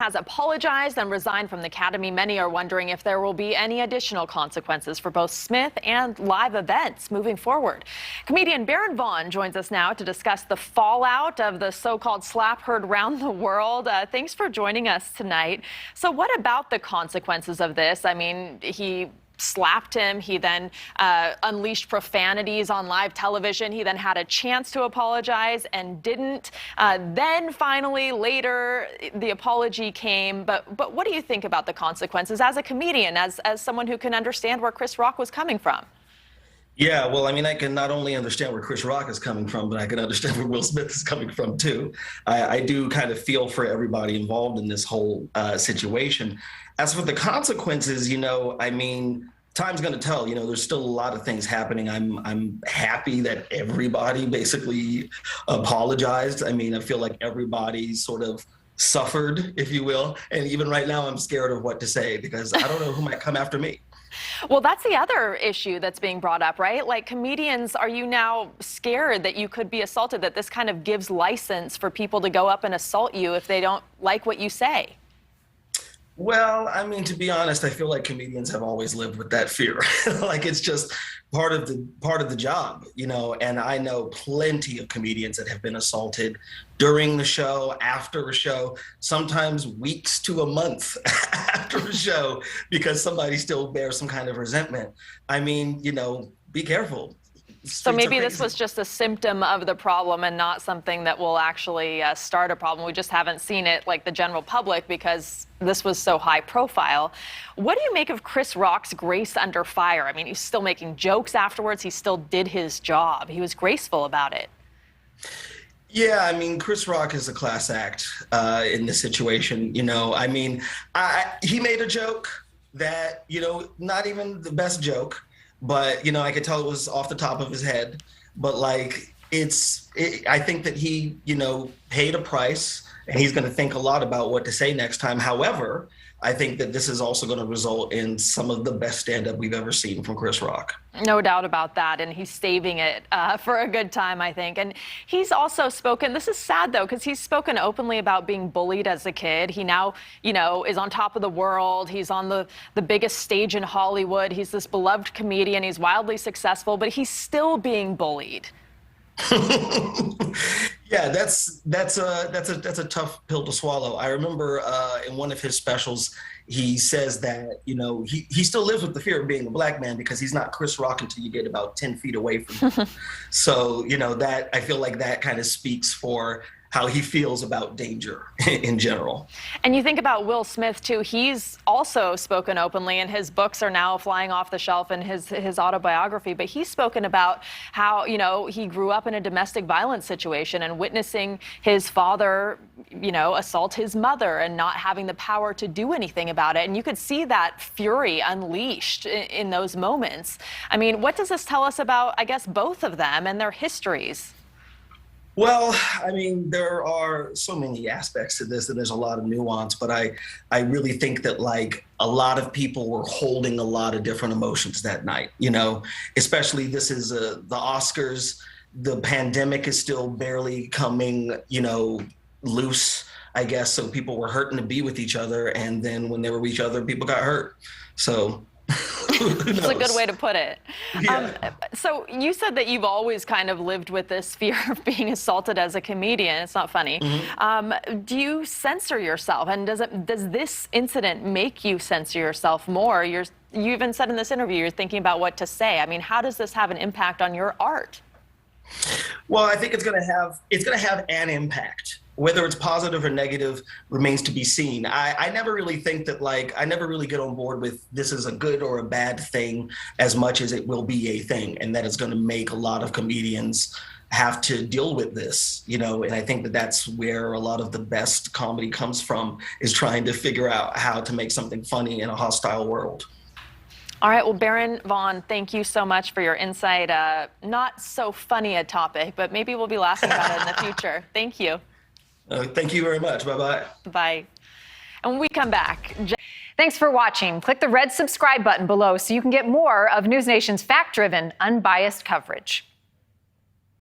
Has apologized and resigned from the Academy. Many are wondering if there will be any additional consequences for both Smith and live events moving forward. Comedian Vaughn joins us now to discuss the fallout of the so-called slap heard around the world. Thanks for joining us tonight. So what about the consequences of this? I mean, he slapped him. He then unleashed profanities on live television. He then had a chance to apologize and didn't. Then finally, later, the apology came. But what do you think about the consequences as a comedian, as someone who can understand where Chris Rock was coming from? Yeah, well, I mean, I can not only understand where Chris Rock is coming from, but I can understand where Will Smith is coming from, too. I do kind of feel for everybody involved in this whole situation. As for the consequences, I mean, time's going to tell. There's still a lot of things happening. I'm happy that everybody basically apologized. I mean, I feel like everybody sort of suffered, if you will. And even right now, I'm scared of what to say because I don't know who might come after me. Well, that's the other issue that's being brought up, right? Like, comedians, are you now scared that you could be assaulted, that this kind of gives license for people to go up and assault you if they don't like what you say? Well, I mean, to be honest, I feel like comedians have always lived with that fear. Like, it's just part of the job, and I know plenty of comedians that have been assaulted during the show, after a show, sometimes weeks to a month after a show, because somebody still bears some kind of resentment. I mean, be careful. So maybe this was just a symptom of the problem and not something that will actually start a problem. We just haven't seen it like the general public because this was so high profile. What do you make of Chris Rock's grace under fire? I mean, he's still making jokes afterwards. He still did his job. He was graceful about it. Yeah, I mean, Chris Rock is a class act in this situation. I mean, he made a joke that, not even the best joke. But, I could tell it was off the top of his head. But like, I think that he, paid a price and he's going to think a lot about what to say next time. However, I think that this is also going to result in some of the best stand-up we've ever seen from Chris Rock. No doubt about that. And he's saving it for a good time, I think. And he's also spoken, this is sad though, because he's spoken openly about being bullied as a kid. He now, is on top of the world. He's on the biggest stage in Hollywood. He's this beloved comedian. He's wildly successful, but he's still being bullied. Yeah, that's a tough pill to swallow. I remember in one of his specials, he says that, he still lives with the fear of being a black man because he's not Chris Rock until you get about 10 feet away from him. So, that I feel like that kind of speaks for how he feels about danger in general. And you think about Will Smith, too. He's also spoken openly, and his books are now flying off the shelf in his autobiography. But he's spoken about how, he grew up in a domestic violence situation and witnessing his father, assault his mother and not having the power to do anything about it. And you could see that fury unleashed in those moments. I mean, what does this tell us about, I guess, both of them and their histories? Well, I mean, there are so many aspects to this, and there's a lot of nuance, but I really think that, like, a lot of people were holding a lot of different emotions that night, especially this is the Oscars. The pandemic is still barely coming, loose, I guess. So people were hurting to be with each other. And then when they were with each other, people got hurt. So That's a good way to put it. Yeah. So you said that you've always kind of lived with this fear of being assaulted as a comedian. It's not funny. Mm-hmm. Do you censor yourself? And does this incident make you censor yourself more? You even said in this interview you're thinking about what to say. I mean, how does this have an impact on your art? Well, I think it's going to have an impact. Whether it's positive or negative remains to be seen. I never really think that, I never really get on board with this is a good or a bad thing as much as it will be a thing, and that it's going to make a lot of comedians have to deal with this, and I think that that's where a lot of the best comedy comes from, is trying to figure out how to make something funny in a hostile world. All right, well, Vaughn, thank you so much for your insight. Not so funny a topic, but maybe we'll be laughing about it in the future. Thank you. Thank you very much. Bye-bye. Bye. And when we come back... Thanks for watching. Click the red subscribe button below so you can get more of NewsNation's fact-driven, unbiased coverage.